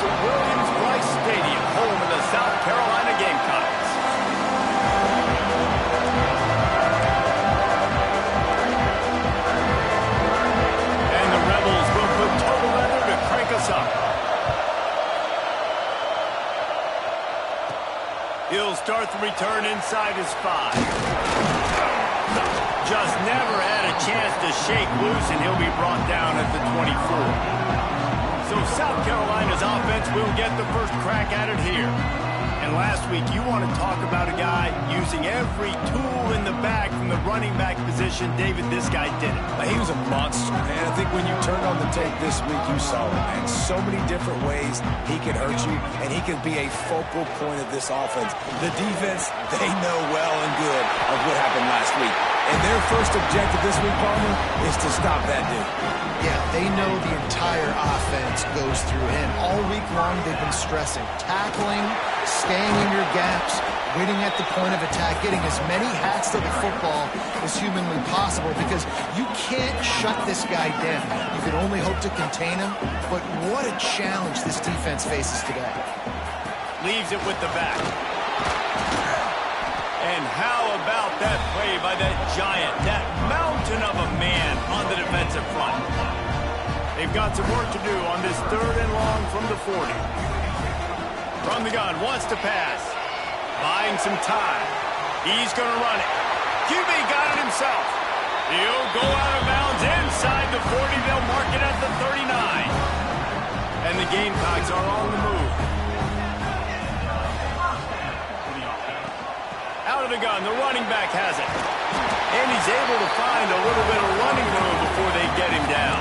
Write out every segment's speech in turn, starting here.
Williams-Brice Stadium, home of the South Carolina Gamecocks. And the Rebels will put total weather to crank us up. He'll start the return inside his 5. Just never had a chance to shake loose, and he'll be brought down at the 24. So South Carolina's offense will get the first crack at it here. And last week, you want to talk about a guy using every tool in the bag from the running back position. David, this guy did it. He was a monster, man. I think when you turned on the tape this week, you saw it, man. So many different ways he can hurt you, and he can be a focal point of this offense. The defense, they know well and good of what happened last week. And their first objective this week, Palmer, is to stop that dude. Yeah, they know the entire offense goes through him. All week long, they've been stressing. Tackling, staying in your gaps, waiting at the point of attack, getting as many hats to the football as humanly possible, because you can't shut this guy down. You can only hope to contain him, but what a challenge this defense faces today. Leaves it with the back. And how about that play by that giant, that mountain of a man on the defensive front? They've got some work to do on this 3rd and long from the 40. From the gun, wants to pass. Buying some time. He's going to run it. QB got it himself. He'll go out of bounds inside the 40. They'll mark it at the 39. And the Gamecocks are on the move. Out of the gun, the running back has it. And he's able to find a little bit of running room before they get him down.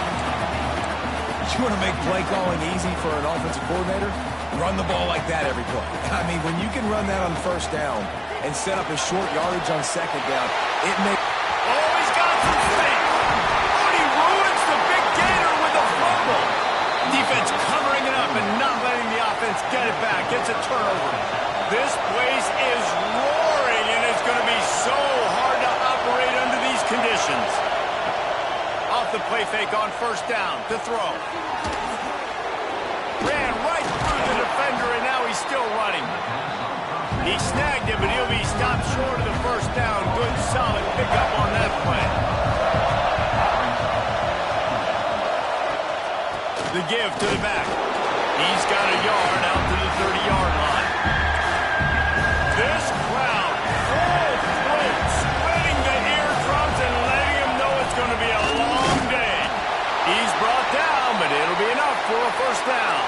You want to make play calling easy for an offensive coordinator? Run the ball like that every play. I mean, when you can run that on 1st down and set up a short yardage on 2nd down, it makes... Oh, he's got some space. Oh, he ruins the big gator with a fumble. Defense covering it up and not letting the offense get it back. Gets a turnover. This place is roaring, and it's going to be so hard to operate under these conditions. Off the play fake on 1st down to throw. Ran right through the defender, and now he's still running. He snagged it, but he'll be stopped short of the 1st down. Good, solid pickup on that play. The give to the back. He's got a yard out to the 30-yard line. This crowd, full throat, sweating the eardrums and letting him know it's going to be a long day. He's brought down, but it'll be enough for a 1st down.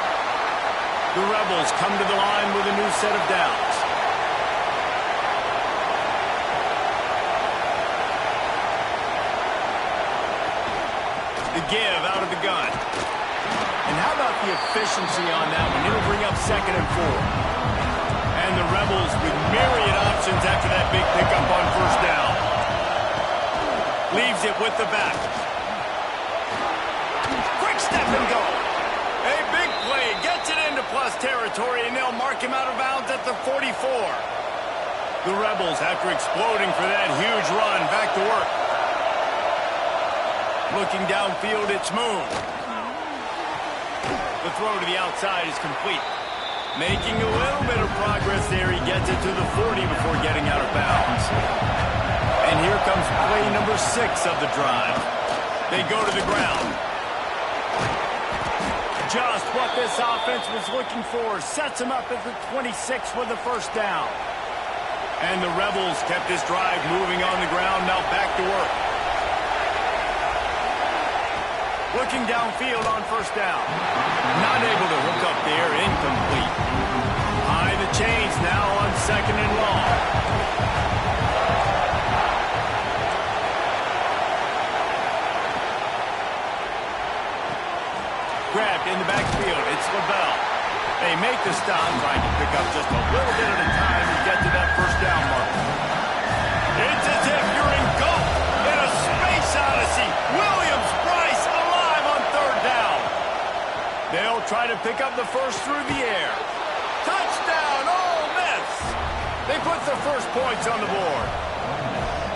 The Rebels come to the line with a new set of downs. The give out of the gun. And how about the efficiency on that one? It'll bring up 2nd and 4. And the Rebels with myriad options after that big pickup on 1st down. Leaves it with the back. Quick step and go. A big play. Gets it into plus territory, and they'll mark him out of bounds at the 44. The Rebels, after exploding for that huge run, back to work. Looking downfield, it's Moon. The throw to the outside is complete. Making a little bit of progress there. He gets it to the 40 before getting out of bounds. And here comes play number 6 of the drive. They go to the ground. Just what this offense was looking for. Sets him up at the 26 with the 1st down. And the Rebels kept this drive moving on the ground. Now back to work. Looking downfield on 1st down. Not able to hook up there. Incomplete. High the chains now on 2nd and long. Grabbed in the backfield. It's LaBelle. They make the stop, trying to pick up just a little bit at a time to get to that 1st down mark. It's as if you're engulfed in a space odyssey. Williams-Brice alive on 3rd down. They'll try to pick up the first through the air. Touchdown, Ole Miss. They put the first points on the board.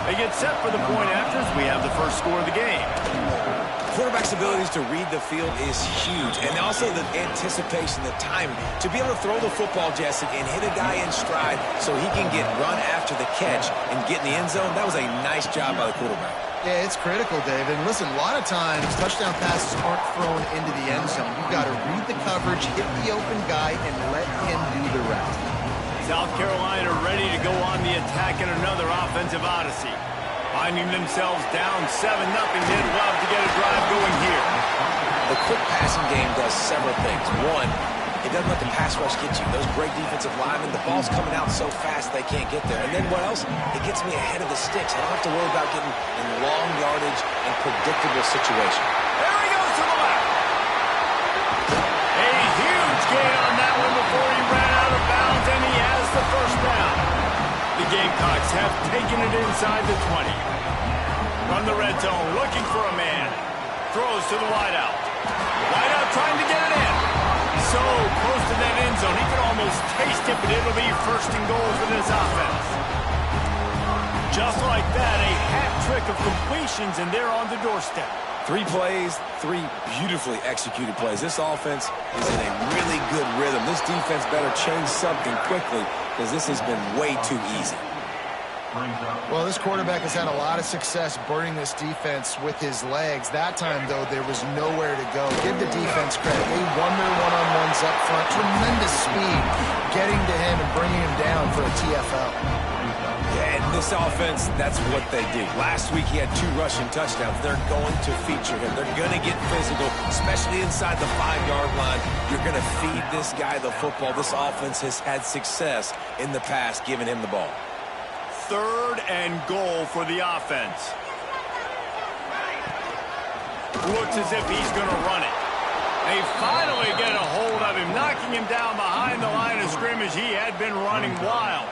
They get set for the point after as we have the first score of the game. quarterback's abilities to read the field is huge, and also the anticipation, the timing. To be able to throw the football, Jesse, and hit a guy in stride so he can get run after the catch and get in the end zone, that was a nice job by the quarterback. Yeah, it's critical, David. Listen, a lot of times touchdown passes aren't thrown into the end zone. You've got to read the coverage, hit the open guy, and let him do the rest. South Carolina ready to go on the attack in another offensive odyssey. Finding themselves down 7-0, they'd love to get a drive going here. The quick passing game does several things. One, it doesn't let the pass rush get you. Those great defensive linemen, the ball's coming out so fast they can't get there. And then what else? It gets me ahead of the sticks. I don't have to worry about getting in long yardage and predictable situations. There he goes to the left. A huge gain on that one before he ran out of bounds, and he has the first down. The Gamecocks have taken it inside the 20. From the red zone, looking for a man. Throws to the wideout. Wideout trying to get it in. So close to that end zone, he can almost taste it, but it'll be first and goal for this offense. Just like that, a hat trick of completions, and they're on the doorstep. 3 plays, 3 beautifully executed plays. This offense is in a really good rhythm. This defense better change something quickly because this has been way too easy. Well, this quarterback has had a lot of success burning this defense with his legs. That time, though, there was nowhere to go. Give the defense credit. They won their one-on-ones up front. Tremendous speed getting to him and bringing him down for a TFL. Yeah, and this offense, that's what they do. Last week, he had 2 rushing touchdowns. They're going to feature him. They're going to get physical, especially inside the 5-yard line. You're going to feed this guy the football. This offense has had success in the past giving him the ball. 3rd and goal for the offense. Looks as if he's going to run it. They finally get a hold of him, knocking him down behind the line of scrimmage. He had been running wild.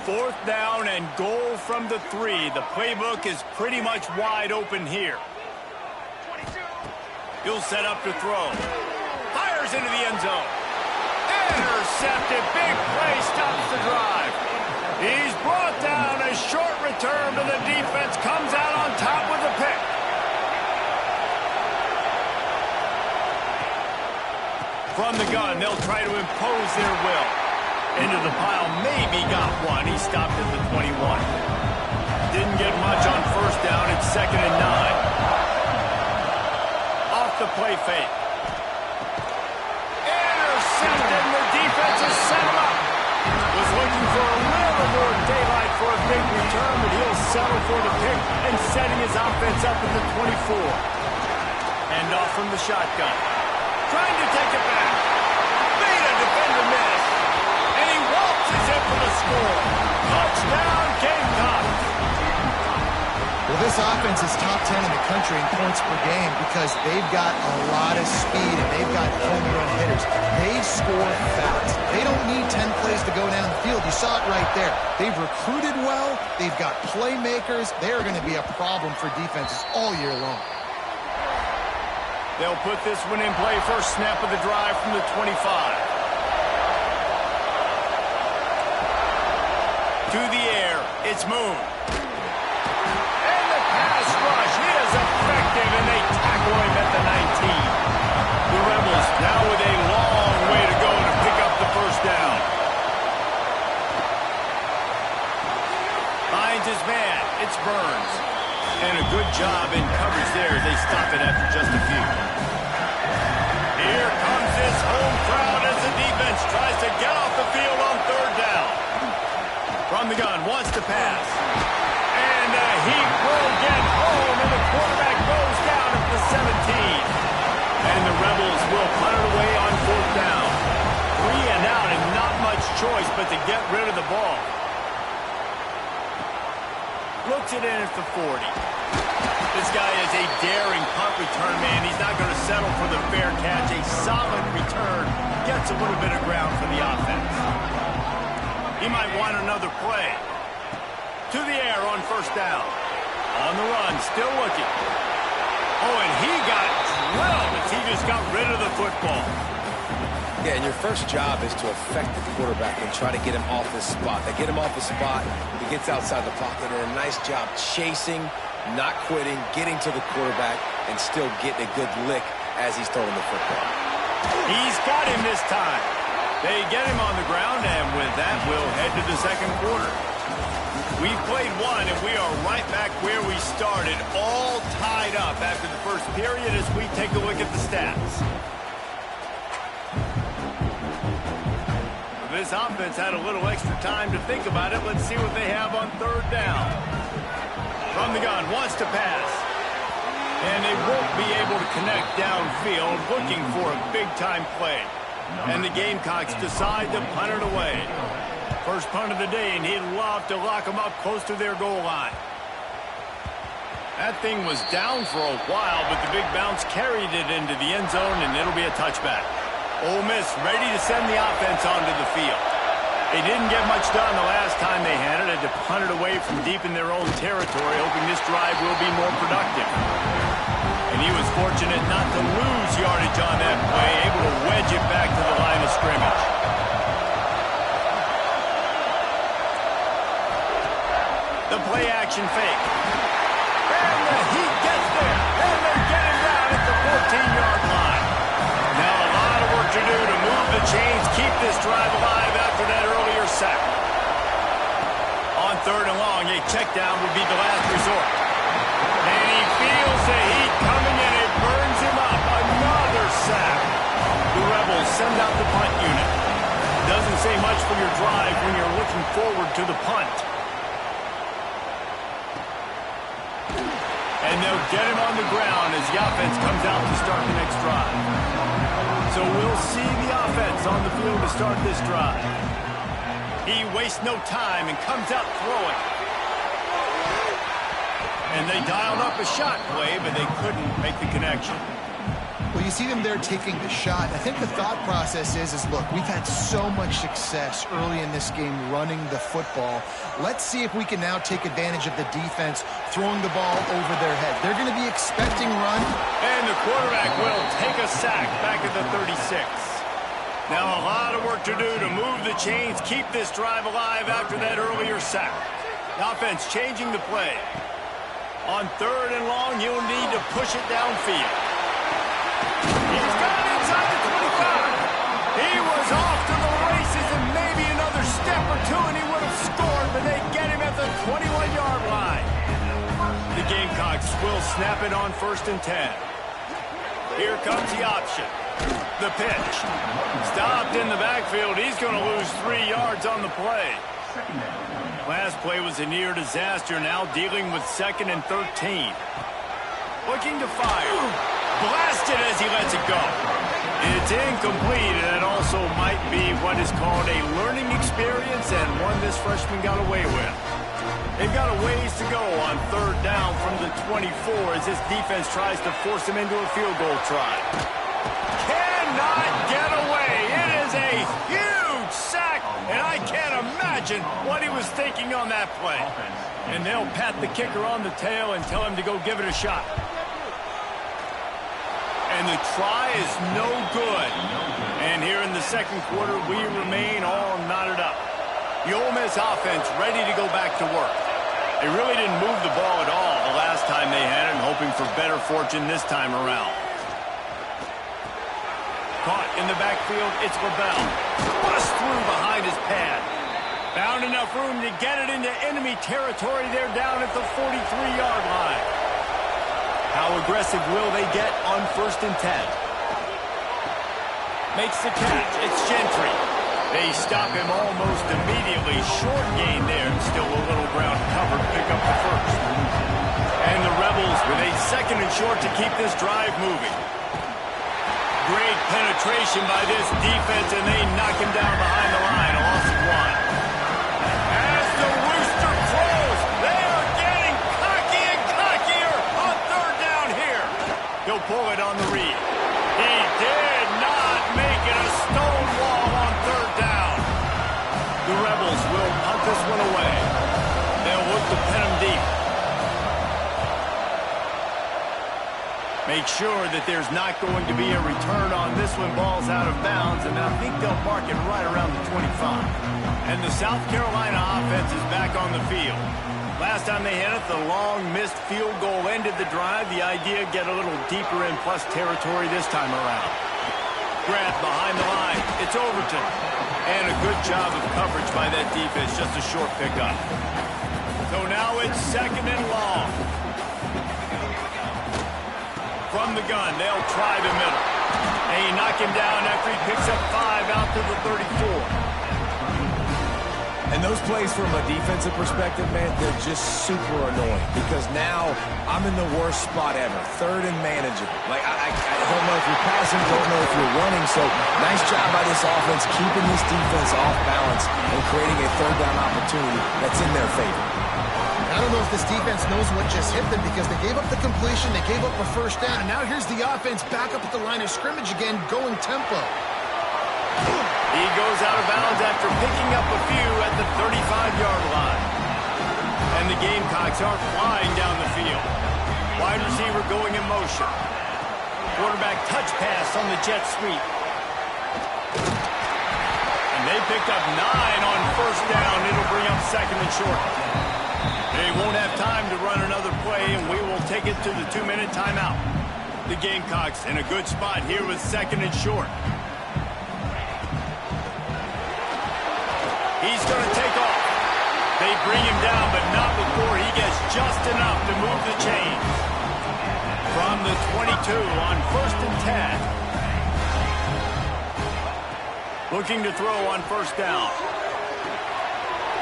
4th down and goal from the 3. The playbook is pretty much wide open here. He'll set up to throw. Fires into the end zone. Intercepted. Big play stops the drive. He's brought down. A short return, but the defense comes out on top with a pick. From the gun, they'll try to impose their will. Into the pile, maybe got one. He stopped at the 21. Didn't get much on 1st down. It's 2nd and 9. Off the play fake. Intercepted. The defense has set him up. Was looking for a little more daylight for a big return, but he'll settle for the pick and setting his offense up at the 24. And off from the shotgun. Trying to take it back. Made a defender miss. And he waltzes in for the score. Touchdown, Gamecocks. Well, this offense is top 10 in the country in points per game because they've got a lot of speed and they've got home run hitters. They score fast. They don't need 10 plays to go down the field. You saw it right there. They've recruited well. They've got playmakers. They are going to be a problem for defenses all year long. They'll put this one in play. First snap of the drive from the 25. To the air. It's Moon. And the pass rush. He is effective, and they tackle him at the 19. The Rebels now with a long way to go to pick up the first down. Finds his man. It's Burns. And a good job in coverage there. They stop it after just a few. Here comes this home crowd as the defense tries to get off the field on 3rd down. From the gun, wants to pass. And he will get home, and the quarterback goes down at the 17. And the Rebels will punt it away on 4th down. 3 and out, and not much choice but to get rid of the ball. Looks it in at the 40. This guy is a daring punt return man. He's not going to settle for the fair catch. A solid return. Gets a little bit of ground for the offense. He might want another play. To the air on 1st down. On the run, still looking. Oh, and he got drilled as he just got rid of the football. Yeah, and your first job is to affect the quarterback and try to get him off his spot. They get him off his spot, he gets outside the pocket, and a nice job chasing, not quitting, getting to the quarterback, and still getting a good lick as he's throwing the football. He's got him this time. They get him on the ground, and with that, we'll head to the second quarter. We've played one, and we are right back where we started, all tied up after the first period as we take a look at the stats. This offense had a little extra time to think about it. Let's see what they have on third down. From the gun, wants to pass. And they won't be able to connect downfield, looking for a big-time play. And the Gamecocks decide to punt it away. First punt of the day, and he'd love to lock them up close to their goal line. That thing was down for a while, but the big bounce carried it into the end zone, and it'll be a touchback. Ole Miss ready to send the offense onto the field. They didn't get much done the last time they had it. Had to punt it away from deep in their own territory, hoping this drive will be more productive. And he was fortunate not to lose yardage on that play, able to wedge it back to the line of scrimmage. The play action fake. And the heat gets there. And they get him down at the 14-yard line. Now a lot of work to do to move the chains, keep this drive alive after that earlier sack. On third and long, a check down would be the last resort. And he feels the heat coming in. It burns him up. Another sack. The Rebels send out the punt unit. Doesn't say much for your drive when you're looking forward to the punt. And they'll get him on the ground as the offense comes out to start the next drive. So we'll see the offense on the field to start this drive. He wastes no time and comes out throwing. And they dialed up a shot play, but they couldn't make the connection. Well, you see them there taking the shot. I think the thought process is look, we've had so much success early in this game running the football. Let's see if we can now take advantage of the defense throwing the ball over their head. They're going to be expecting run. And the quarterback will take a sack back at the 36. Now a lot of work to do to move the chains, keep this drive alive after that earlier sack. The offense changing the play. On third and long, you'll need to push it downfield. He's got it inside the 25. He was off to the races and maybe another step or two and he would have scored, but they get him at the 21-yard line. The Gamecocks will snap it on 1st and 10. Here comes the option. The pitch. Stopped in the backfield. He's going to lose 3 yards on the play. Last play was a near disaster, now dealing with 2nd and 13. Looking to fire. Blasted as he lets it go. It's incomplete, and it also might be what is called a learning experience and one this freshman got away with. They've got a ways to go on third down from the 24 as this defense tries to force him into a field goal try. Cannot get away. It is a huge sack, and I can't imagine what he was thinking on that play. And they'll pat the kicker on the tail and tell him to go give it a shot. And the try is no good. And here in the second quarter, we remain all knotted up. The Ole Miss offense ready to go back to work. They really didn't move the ball at all the last time they had it, and hoping for better fortune this time around. Caught in the backfield, it's LaBelle. Bust through behind his pad. Found enough room to get it into enemy territory. They're down at the 43-yard line. How aggressive will they get on 1st and 10? Makes the catch. It's Gentry. They stop him almost immediately. Short gain there. Still a little ground covered. Pick up the first. And the Rebels with a 2nd and short to keep this drive moving. Great penetration by this defense, and they knock him down behind the line. A loss of 1. As the rooster crows, they are getting cocky and cockier on third down here. He'll pull it on the read. He did not make it a stone wall on third down. The Rebels will punt this one away. They'll look to pin him deep. Make sure that there's not going to be a return on this one. Ball's out of bounds, and I think they'll mark it right around the 25. And the South Carolina offense is back on the field. Last time they hit it, the long missed field goal ended the drive. The idea, get a little deeper in plus territory this time around. Grab behind the line. It's Overton. And a good job of coverage by that defense. Just a short pickup. So now it's 2nd and long. From the gun, they'll try the middle. They knock him down after he picks up 5 out to the 34. And those plays from a defensive perspective, man, they're just super annoying because now I'm in the worst spot ever, 3rd and manageable. Like, I don't know if you're passing, don't know if you're running. So nice job by this offense keeping this defense off balance and creating a 3rd down opportunity that's in their favor. I don't know if this defense knows what just hit them because they gave up the completion, they gave up a 1st down, and now here's the offense back up at the line of scrimmage again, going tempo. He goes out of bounds after picking up a few at the 35-yard line. And the Gamecocks are flying down the field. Wide receiver going in motion. Quarterback touch pass on the jet sweep. And they picked up 9 on 1st down. It'll bring up 2nd and short. They won't have time to run another play, and we will take it to the 2-minute timeout. The Gamecocks in a good spot here with 2nd and short. He's going to take off. They bring him down, but not before he gets just enough to move the chains. From the 22 on 1st and 10. Looking to throw on 1st down.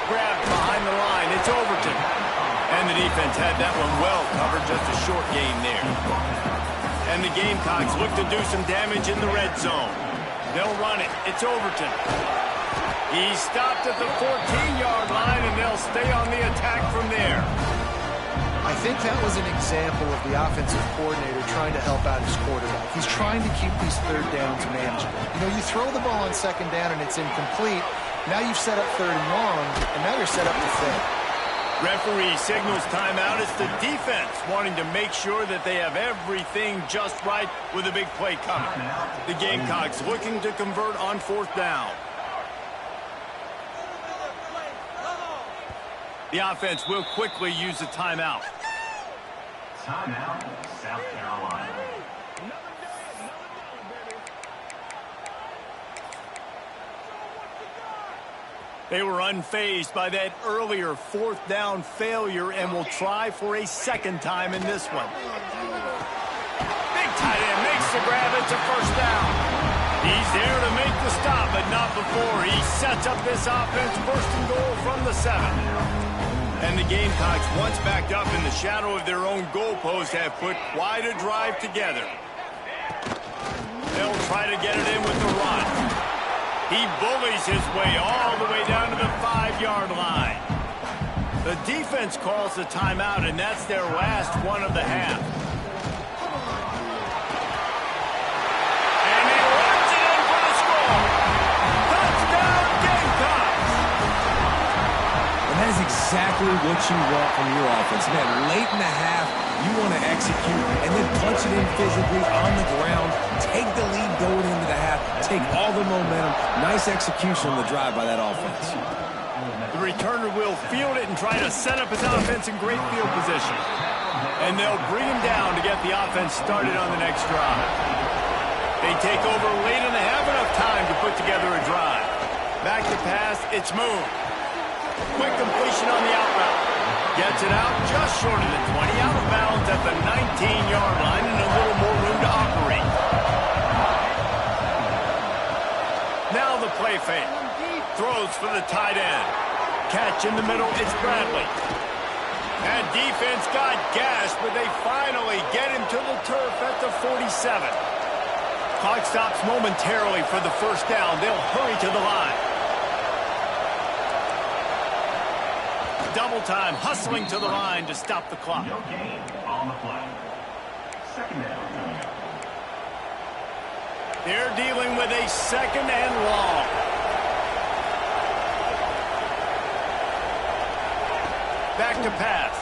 Grabbed behind the line. It's Overton. And the defense had that one well covered. Just a short gain there. And the Gamecocks look to do some damage in the red zone. They'll run it. It's Overton. He stopped at the 14-yard line, and they'll stay on the attack from there. I think that was an example of the offensive coordinator trying to help out his quarterback. He's trying to keep these 3rd downs manageable. You know, you throw the ball on 2nd down and it's incomplete. Now you've set up 3rd and long, and now you're set up to 5th. Referee signals timeout. It's the defense wanting to make sure that they have everything just right with a big play coming. The Gamecocks looking to convert on 4th down. The offense will quickly use a timeout. Timeout, South Carolina. They were unfazed by that earlier 4th down failure and will try for a 2nd time in this one. Big tight end makes the grab. It's a 1st down. He's there to make the stop, but not before he sets up this offense. 1st and goal from the 7. And the Gamecocks, once backed up in the shadow of their own goalpost, have put quite a drive together. They'll try to get it in with the run. He bullies his way all the way down to the 5-yard line. The defense calls the timeout, and that's their last one of the half. And he runs it in for the score. Touchdown, Gamecocks! And that is exactly what you want from your offense. Man, late in the half, you want to execute and then punch it in physically on the ground, take the lead going into the half, take all the momentum. Nice execution on the drive by that offense. The returner will field it and try to set up his offense in great field position. And they'll bring him down to get the offense started on the next drive. They take over late and they have enough time to put together a drive. Back to pass, it's Moon. Quick completion on the out route. Gets it out just short of the 20, out of bounds at the 19-yard line and a little more room to operate. Now the play fake. Throws for the tight end. Catch in the middle, it's Bradley. That defense got gashed, but they finally get him to the turf at the 47. Clock stops momentarily for the 1st down. They'll hurry to the line. Double time, hustling to the line to stop the clock. No gain on the play. 2nd down. They're dealing with a 2nd and long. Back to pass.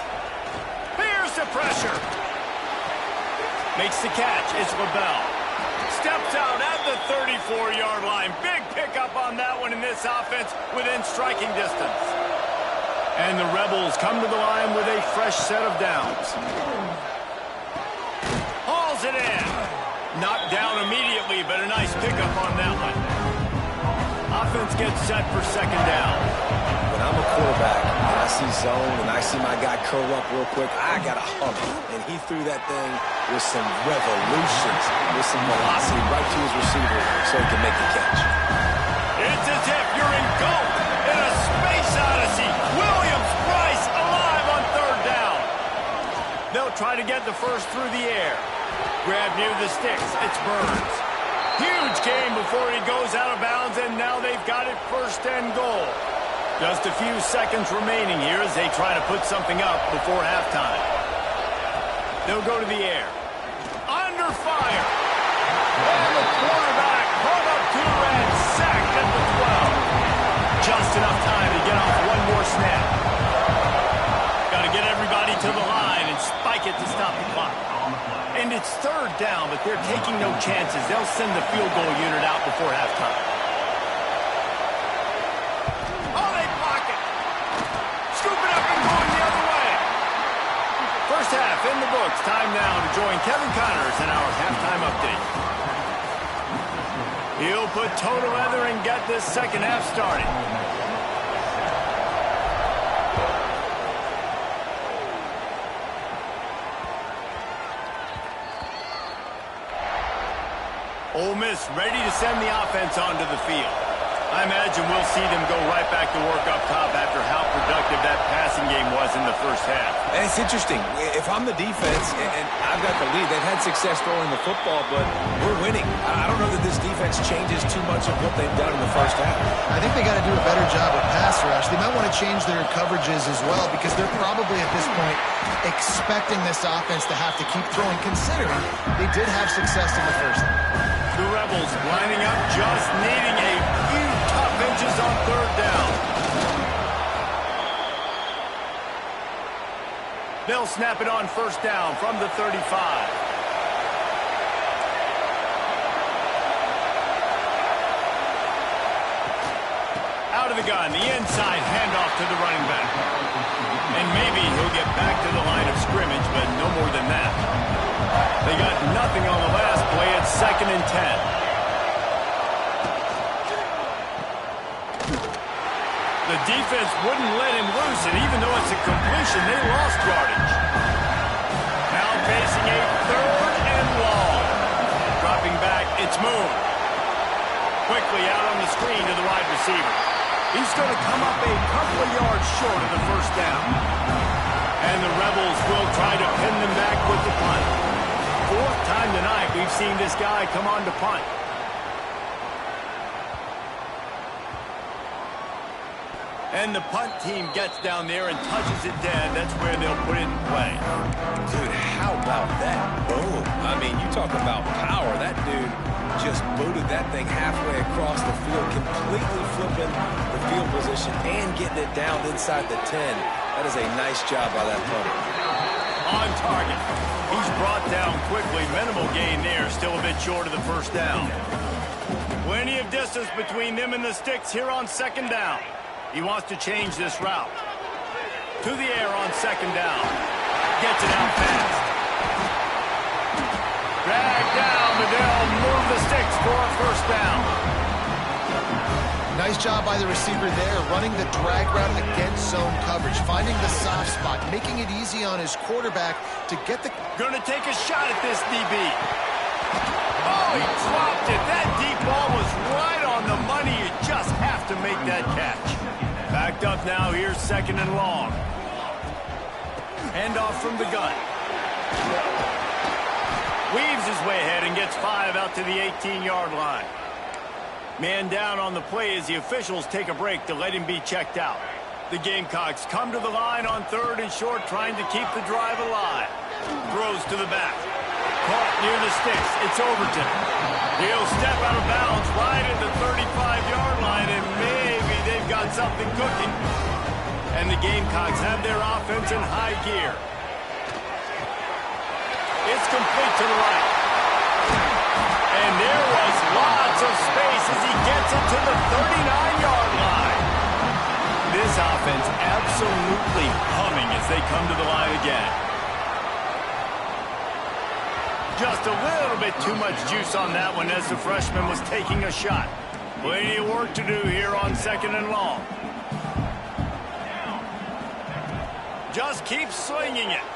Here's the pressure. Makes the catch. It's LaBelle. Steps out at the 34-yard line. Big pickup on that one in this offense within striking distance. And the Rebels come to the line with a fresh set of downs. Hauls it in. Knocked down immediately, but a nice pickup on that one. Offense gets set for second down. When I'm a quarterback and I see zone and I see my guy curl up real quick, I got to hum it. And he threw that thing with some revolutions, with some velocity right to his receiver so he can make the catch. It's as if you're engulfed in a space odyssey. Williams-Brice alive on third down. They'll try to get the first through the air. Grab near the sticks. It's Burns. Huge game before he goes out of bounds, and now they've got it first and goal. Just a few seconds remaining here as they try to put something up before halftime. They'll go to the air. Under fire. And the quarterback brought up to and sacked at the 12. Just enough time to get off one more snap. Got to get everybody to the line and spike it to stop the clock. And it's third down, but they're taking no chances. They'll send the field goal unit out before halftime. Oh, they block it. Scoop it up and going the other way. First half in the books. Time now to join Kevin Connors in our halftime update. He'll put toe to leather and get this second half started. Ole Miss ready to send the offense onto the field. I imagine we'll see them go right back to work up top after how productive that passing game was in the first half. And it's interesting. If I'm the defense and I've got the lead, they've had success throwing the football, but we're winning. I don't know that this defense changes too much of what they've done in the first half. I think they got to do a better job with pass rush. They might want to change their coverages as well because they're probably at this point expecting this offense to have to keep throwing, considering they did have success in the first half. The Rebels lining up, just needing a few tough inches on third down. They'll snap it on first down from the 35. Out of the gun, the inside handoff to the running back. And maybe he'll get back to the line of scrimmage, but no more than that. They got nothing on the last play. It's 2nd and 10. The defense wouldn't let him loose, and even though it's a completion, they lost yardage. Now facing a third and long. Dropping back, it's Moon. Quickly out on the screen to the wide receiver. He's going to come up a couple of yards short of the first down. And the Rebels will try to pin them back with the punt. Fourth time tonight we've seen this guy come on to punt. And the punt team gets down there and touches it dead. That's where they'll put it in play. Dude, how about that boom? I mean, you talk about power. That dude just booted that thing halfway across the field, completely flipping the field position and getting it down inside the 10. That is a nice job by that punter. On target. He's brought down quickly. Minimal gain there. Still a bit short of the first down. Plenty of distance between them and the sticks here on second down. He wants to change this route. To the air on second down. Gets it out fast. Drag down, but they'll move the sticks for a first down. Nice job by the receiver there, running the drag route against zone coverage, finding the soft spot, making it easy on his quarterback to get the... Gonna take a shot at this DB. Oh, he dropped it. That deep ball was right on the money. You just have to make that catch. Backed up now. Here's 2nd and long. Handoff from the gun. Weaves his way ahead and gets 5 out to the 18-yard line. Man down on the play as the officials take a break to let him be checked out. The Gamecocks come to the line on 3rd and short, trying to keep the drive alive. Throws to the back. Caught near the sticks. It's Overton. He'll step out of bounds right at the 35-yard line, and maybe they've got something cooking. And the Gamecocks have their offense in high gear. It's complete to the right. And there was lots of space as he gets it to the 39-yard line. This this offense absolutely humming as they come to the line again. Just a little bit too much juice on that one as the freshman was taking a shot. Plenty of work to do here on 2nd and long. Just keep slinging it.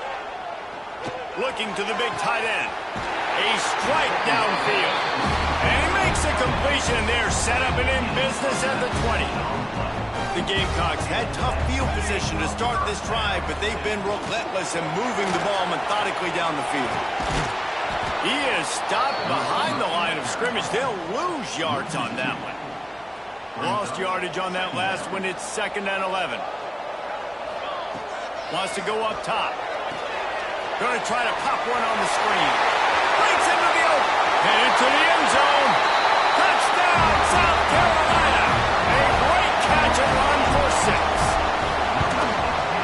Looking to the big tight end. A strike downfield. And he makes a completion there. Set up and in business at the 20. The Gamecocks had tough field position to start this drive, but they've been relentless in moving the ball methodically down the field. He is stopped behind the line of scrimmage. They'll lose yards on that one. Lost yardage on that last one. It's 2nd and 11. Wants to go up top. Going to try to pop one on the screen. Breaks into the open. And into the end zone. Touchdown, South Carolina. A great catch and run for 6.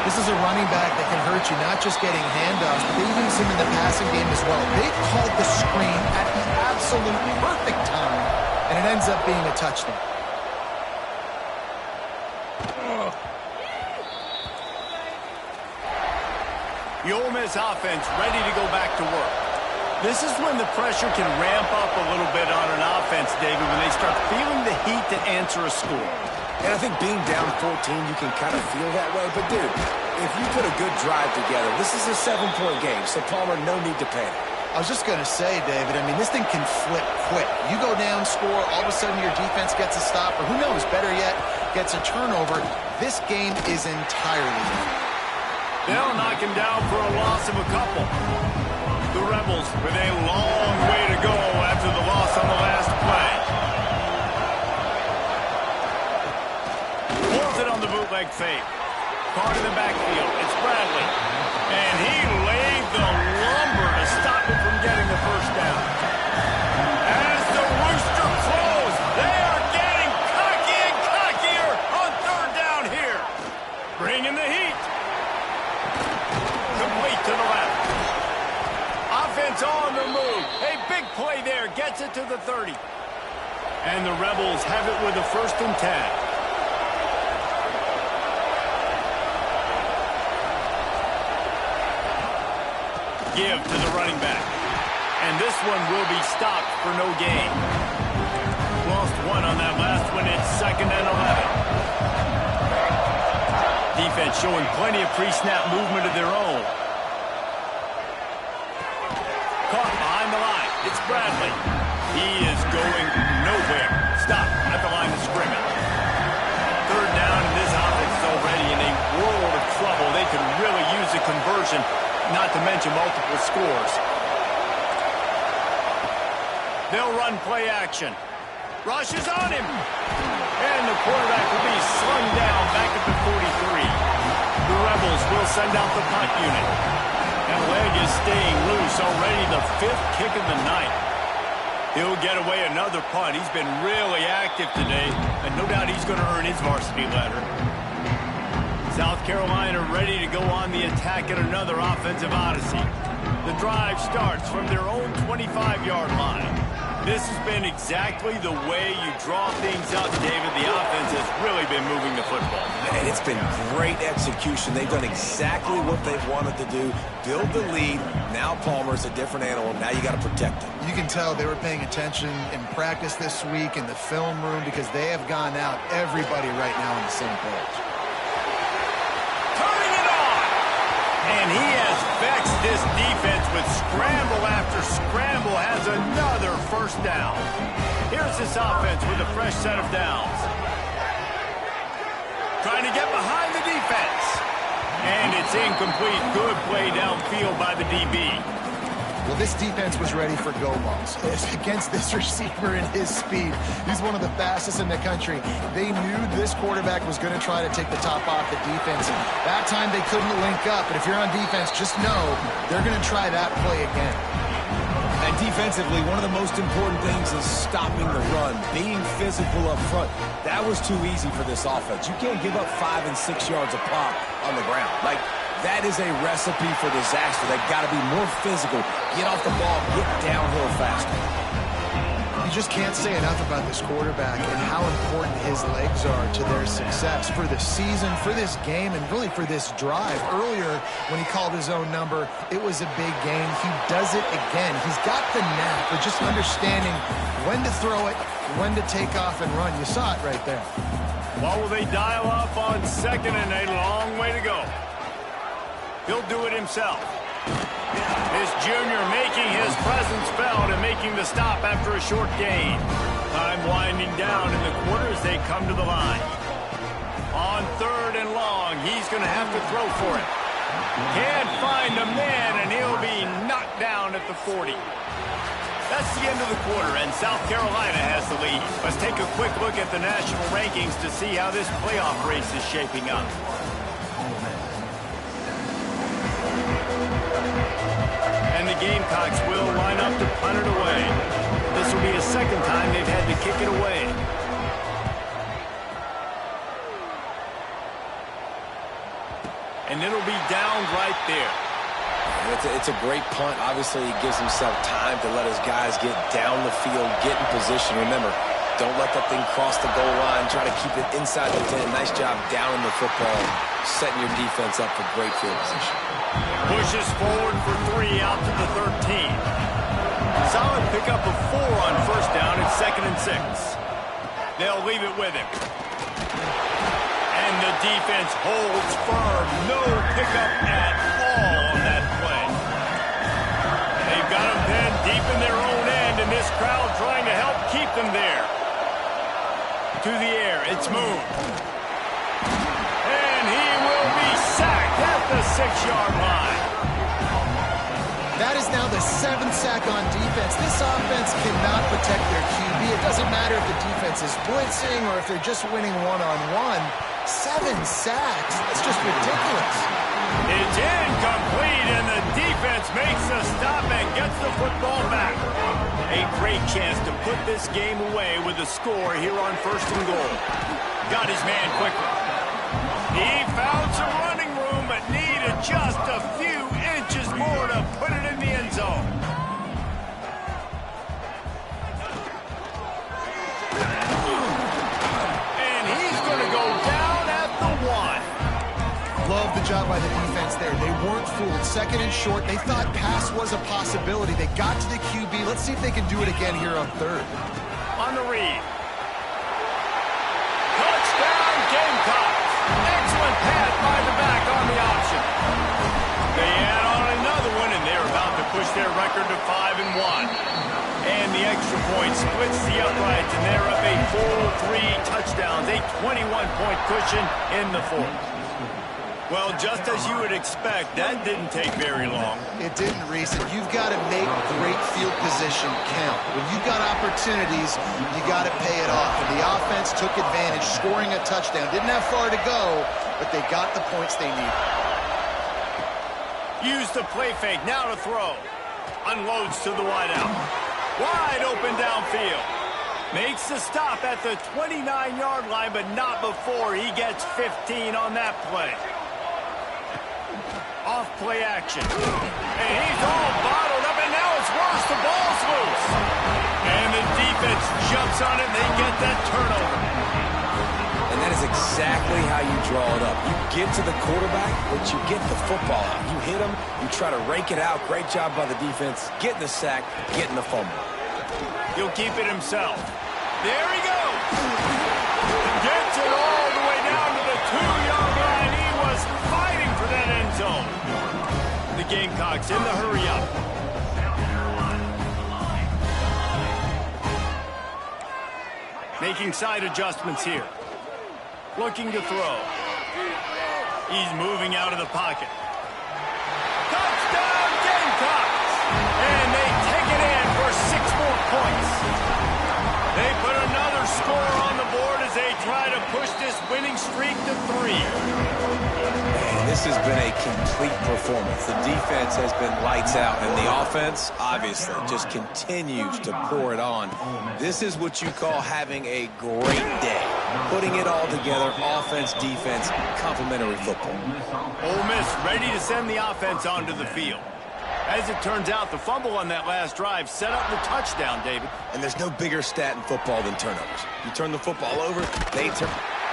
This is a running back that can hurt you, not just getting handoffs, but they use him in the passing game as well. They called the screen at the absolute perfect time, and it ends up being a touchdown. The Ole Miss offense ready to go back to work. This is when the pressure can ramp up a little bit on an offense, David, when they start feeling the heat to answer a score. And I think being down 14, you can kind of feel that way. But, dude, if you put a good drive together, this is a 7-point game, so Palmer, no need to panic. I was just going to say, David, I mean, this thing can flip quick. You go down, score, all of a sudden your defense gets a stop, or who knows, better yet, gets a turnover. This game is entirely different. They'll knock him down for a loss of a couple. The Rebels with a long way to go after the loss on the last play. Pulls it on the bootleg fake. Caught in the backfield. It's Bradley. And he laid the lumber to stop it from getting the first down. As the Rooster close, they are getting cocky and cockier on 3rd down here. Bringing the heat. Complete to the left. Offense on the move. A big play there. Gets it to the 30. And the Rebels have it with a 1st and 10. Give to the running back. And this one will be stopped for no gain. Lost one on that last one. It's 2nd and 11. Defense showing plenty of pre-snap movement of their own. Caught behind the line. It's Bradley. He is going nowhere. Stop at the line of scrimmage. 3rd down, and this offense is already in a world of trouble. They could really use a conversion, not to mention multiple scores. They'll run play action. Rush is on him. And the quarterback will be slung down back at the 43. The Rebels will send out the punt unit. That leg is staying loose. Already the 5th kick of the night. He'll get away another punt. He's been really active today, and no doubt he's going to earn his varsity letter. South Carolina ready to go on the attack at another offensive odyssey. The drive starts from their own 25-yard line. This has been exactly the way you draw things up, David. The offense has really been moving the football. And it's been great execution. They've done exactly what they've wanted to do. Build the lead. Now Palmer's a different animal. Now you got to protect him. You can tell they were paying attention in practice this week in the film room because they have gone out, everybody right now on the same page. Turning it on! And he has vexed this defense with scramble after scramble, has another 1st down. Here's this offense with a fresh set of downs. Trying to get behind the defense. And it's incomplete. Good play downfield by the DB. Well, this defense was ready for go balls. Against this receiver and his speed, he's one of the fastest in the country. They knew this quarterback was going to try to take the top off the defense. And that time they couldn't link up. But if you're on defense, just know they're going to try that play again. And defensively, one of the most important things is stopping the run, being physical up front. That was too easy for this offense. You can't give up 5 and 6 yards a pop on the ground. Like, that is a recipe for disaster. They've got to be more physical, get off the ball, get downhill faster. You just can't say enough about this quarterback and how important his legs are to their success for the season, for this game, and really for this drive. Earlier, when he called his own number, it was a big gain. He does it again. He's got the knack for just understanding when to throw it, when to take off and run. You saw it right there. Well, will they dial up on second and a long way to go? He'll do it himself. This junior making his presence felt and making the stop after a short gain. Time winding down in the quarter as they come to the line. On third and long, he's going to have to throw for it. Can't find a man, and he'll be knocked down at the 40. That's the end of the quarter, and South Carolina has the lead. Let's take a quick look at the national rankings to see how this playoff race is shaping up. And the Gamecocks will line up to punt it away. This will be the second time they've had to kick it away. And it'll be down right there. It's a great punt. Obviously, he gives himself time to let his guys get down the field, get in position. Remember, don't let that thing cross the goal line. Try to keep it inside the 10. Nice job down in the football, setting your defense up for great field position. Pushes forward for 3 out to the 13. Solid pickup of 4 on first down at 2nd and 6. They'll leave it with him. And the defense holds firm. No pickup at all on that play. They've got him pinned deep in their own end, and this crowd trying to help keep them there. To the air, it's Moon. And he will be sacked at the 6-yard line. That is now the 7th sack on defense. This offense cannot protect their QB. It doesn't matter if the defense is blitzing or if they're just winning one-on-one. 7 sacks. That's just ridiculous. It's incomplete, and the defense makes the stop and gets the football back. A great chance to put this game away with a score here on 1st and goal. Got his man quickly. He found some running room, but needed just a few inches more to put it in the end zone. And he's going to go down at the 1. Love the job by the defense there. They weren't fooled. 2nd and short. They thought pass was a possibility. They got to the QB. Let's see if they can do it again here on 3rd. On the read. Touchdown, Gamecocks. Excellent pass by the back on the option. They add on another one, and they're about to push their record to 5-1. And the extra point splits the uprights, and they're up a full 3 touchdowns, a 21-point cushion in the 4th. Well, just as you would expect, that didn't take very long. It didn't, Reese. You've got to make great field position count. When you've got opportunities, you got to pay it off. And the offense took advantage, scoring a touchdown. Didn't have far to go, but they got the points they needed. Use the play fake, now to throw. Unloads to the wideout. Wide open downfield. Makes the stop at the 29-yard line, but not before he gets 15 on that play. Off play action. And he's all bottled up, and now it's worse. The ball's loose. And the defense jumps on it, and they get that turnover. And that is exactly how you draw it up. You get to the quarterback, but you get the football out. You hit him, you try to rake it out. Great job by the defense. Getting the sack, getting the fumble. He'll keep it himself. There he goes. Gets it all the way down to the 2-yard line. He was fighting for that end zone. The Gamecocks in the hurry-up. Making side adjustments here. Looking to throw. He's moving out of the pocket. Touchdown, Gamecocks! And they take it in for 6 more points. They put another score on the board as they try to push this winning streak to 3. Man, this has been a complete performance. The defense has been lights out, and the offense, obviously, just continues to pour it on. This is what you call having a great day. Putting it all together, offense, defense, complementary football. Ole Miss ready to send the offense onto the field. As it turns out, the fumble on that last drive set up the touchdown, David. And there's no bigger stat in football than turnovers. You turn the football over, they turn.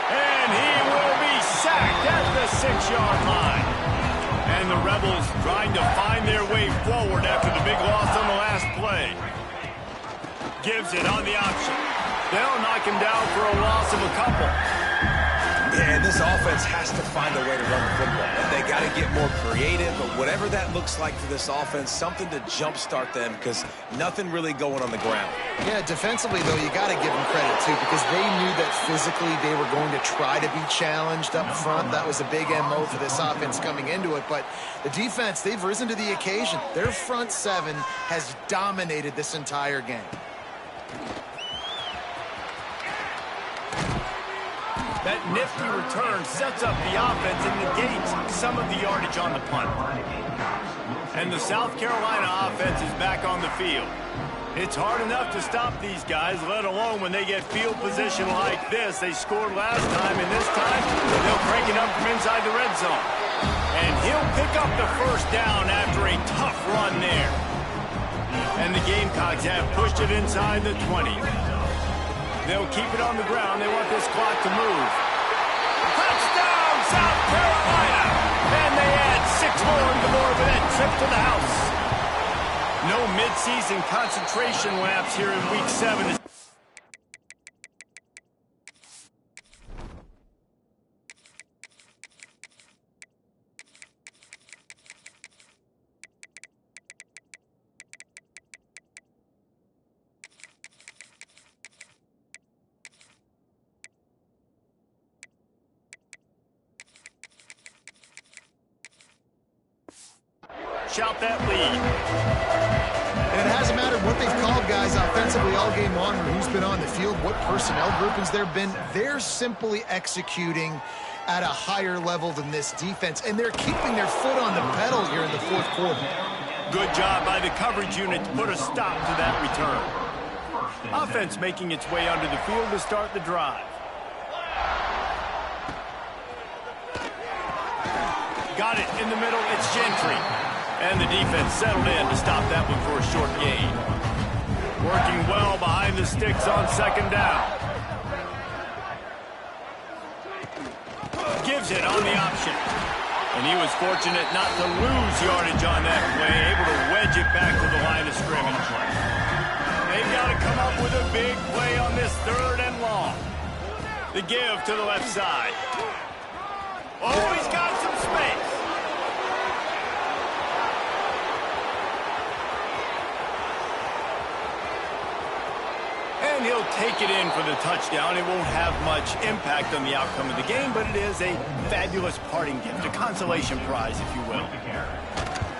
And he will be sacked at the 6-yard line. And the Rebels trying to find their way forward after the big loss on the last play. Gives it on the option. They'll knock him down for a loss of a couple. Yeah, and this offense has to find a way to run the football. And they got to get more creative, but whatever that looks like for this offense, something to jumpstart them because nothing really going on the ground. Yeah, defensively, though, you got to give them credit, too, because they knew that physically they were going to try to be challenged up front. That was a big MO for this offense coming into it. But the defense, they've risen to the occasion. Their front seven has dominated this entire game. That nifty return sets up the offense and negates some of the yardage on the punt. And the South Carolina offense is back on the field. It's hard enough to stop these guys, let alone when they get field position like this. They scored last time, and this time they'll crank it up from inside the red zone. And he'll pick up the first down after a tough run there. And the Gamecocks have pushed it inside the 20. They'll keep it on the ground. They want this clock to move. Touchdown, South Carolina! And they add 6 more to more of that trip to the house. No midseason concentration laps here in Week 7. Shout that lead. And it hasn't mattered what they've called guys offensively all game long or who's been on the field, what personnel groupings there have been. They're simply executing at a higher level than this defense, and they're keeping their foot on the pedal here in the fourth quarter. Good job by the coverage unit to put a stop to that return. Offense making its way onto the field to start the drive. Got it in the middle. It's Gentry. And the defense settled in to stop that one for a short gain. Working well behind the sticks on second down. Gives it on the option. And he was fortunate not to lose yardage on that play, able to wedge it back to the line of scrimmage. They've got to come up with a big play on this 3rd and long. The give to the left side. Oh, he's got some space. And he'll take it in for the touchdown. It won't have much impact on the outcome of the game, but it is a fabulous parting gift, a consolation prize, if you will.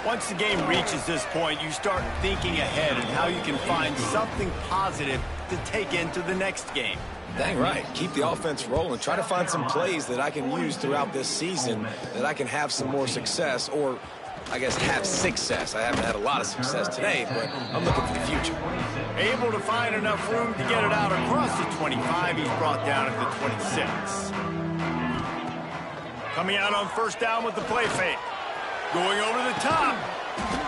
Once the game reaches this point, you start thinking ahead and how you can find something positive to take into the next game. Dang right. Keep the offense rolling. Try to find some plays that I can use throughout this season that I can have some more success, or I guess have success. I haven't had a lot of success today, but I'm looking for the future. Able to find enough room to get it out across the 25. He's brought down at the 26. Coming out on first down with the play fake. Going over the top.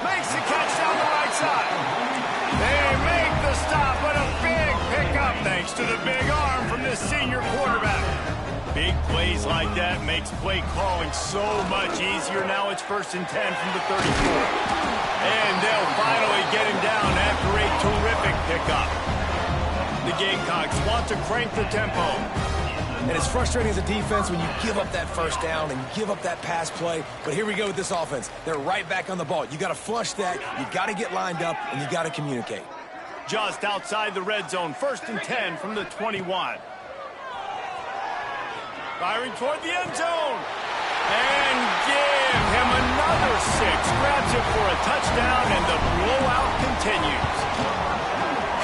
Makes the catch down the right side. They make the stop, but a big pickup thanks to the big arm from this senior quarterback. Big plays like that makes play calling so much easier. Now it's 1st and 10 from the 34. And they'll finally get him down after a terrific pickup. The Gamecocks want to crank the tempo. And it's frustrating as a defense when you give up that first down and you give up that pass play. But here we go with this offense. They're right back on the ball. You got to flush that. You got to get lined up, and you got to communicate. Just outside the red zone, 1st and 10 from the 21. Firing toward the end zone. And give him another 6. Grabs it for a touchdown, and the blowout continues.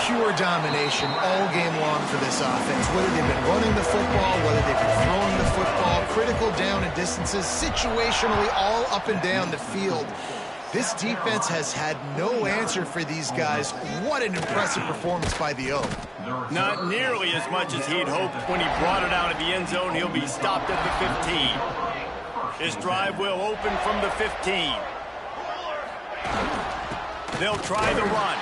Pure domination all game long for this offense. Whether they've been running the football, whether they've been throwing the football, critical down and distances, situationally all up and down the field. This defense has had no answer for these guys. What an impressive performance by the O. Not nearly as much as he'd hoped when he brought it out of the end zone. He'll be stopped at the 15. His drive will open from the 15. They'll try the run.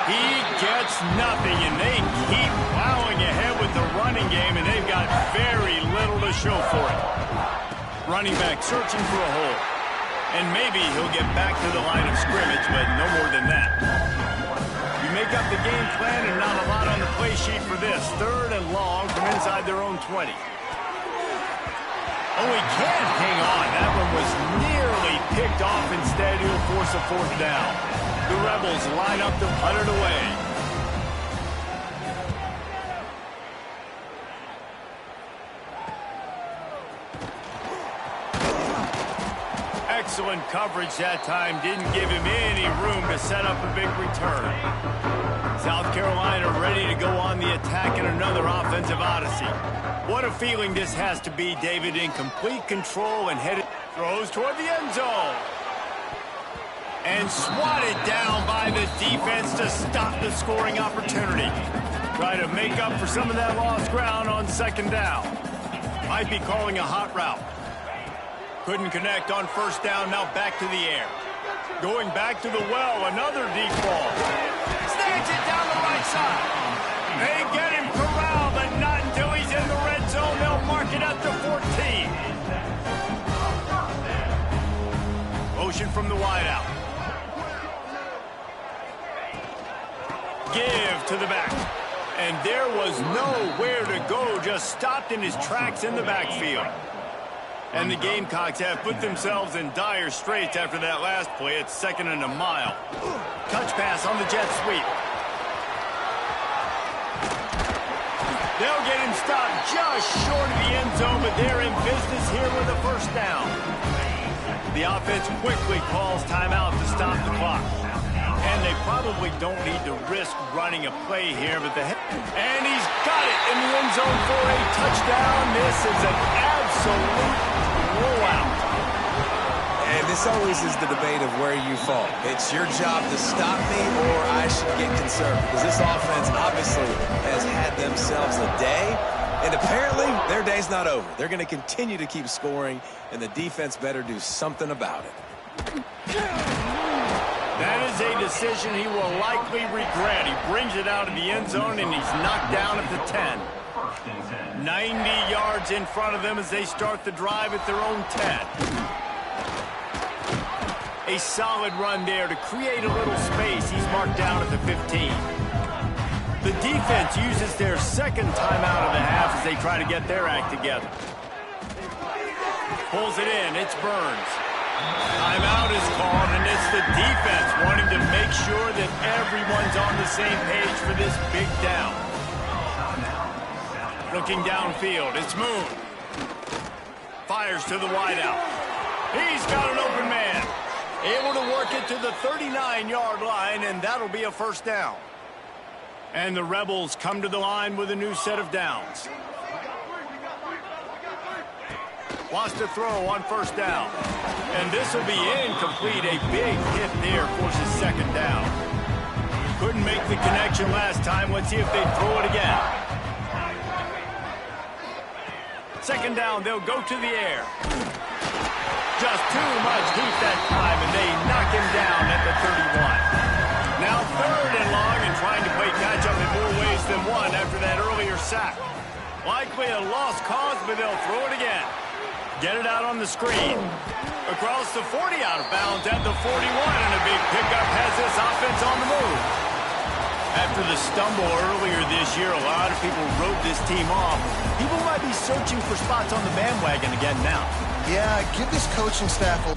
He gets nothing, and they keep plowing ahead with the running game, and they've got very little to show for it. Running back searching for a hole. And maybe he'll get back to the line of scrimmage, but no more than that. You make up the game plan and not a lot on the play sheet for this. 3rd and long from inside their own 20. Oh, he can't hang on. That one was nearly picked off. Instead, he'll force a 4th down. The Rebels line up to punt it away. Excellent coverage that time. Didn't give him any room to set up a big return. South Carolina ready to go on the attack in another offensive odyssey. What a feeling this has to be, David, in complete control and headed. Throws toward the end zone. And swatted down by the defense to stop the scoring opportunity. Try to make up for some of that lost ground on 2nd down. Might be calling a hot route. Couldn't connect on 1st down, now back to the air. Going back to the well, another deep ball. Snags it down the right side. They get him corralled, but not until he's in the red zone. They'll mark it up to 14. Motion from the wideout. Give to the back. And there was nowhere to go, just stopped in his tracks in the backfield. And the Gamecocks have put themselves in dire straits after that last play. It's 2nd and a mile. Touch pass on the jet sweep. They'll get him stopped just short of the end zone, but they're in business here with a 1st down. The offense quickly calls timeout to stop the clock. And they probably don't need to risk running a play here, but and he's got it in the end zone for a touchdown. This is an absolute blowout. And this always is the debate of where you fall. It's your job to stop me, or I should get concerned, because this offense obviously has had themselves a day, and apparently their day's not over. They're going to continue to keep scoring, and the defense better do something about it. That is a decision he will likely regret. He brings it out of the end zone, and he's knocked down at the 10. 90 yards in front of them as they start the drive at their own 10. A solid run there to create a little space. He's marked down at the 15. The defense uses their 2nd timeout of the half as they try to get their act together. Pulls it in. It's Burns. Timeout is called, and it's the defense wanting to make sure that everyone's on the same page for this big down. Looking downfield, it's Moon. Fires to the wideout. He's got an open man. Able to work it to the 39-yard line, and that'll be a 1st down. And the Rebels come to the line with a new set of downs. Wants to throw on 1st down. And this will be incomplete. A big hit there forces 2nd down. Couldn't make the connection last time. Let's see if they throw it again. 2nd down, they'll go to the air. Just too much heat that time, and they knock him down at the 31. Now 3rd and long, and trying to play catch-up in more ways than one after that earlier sack. Likely a lost cause, but they'll throw it again. Get it out on the screen. Across the 40, out of bounds at the 41, and a big pickup has this offense on the move. After the stumble earlier this year, a lot of people wrote this team off. People might be searching for spots on the bandwagon again now. Yeah, give this coaching staff a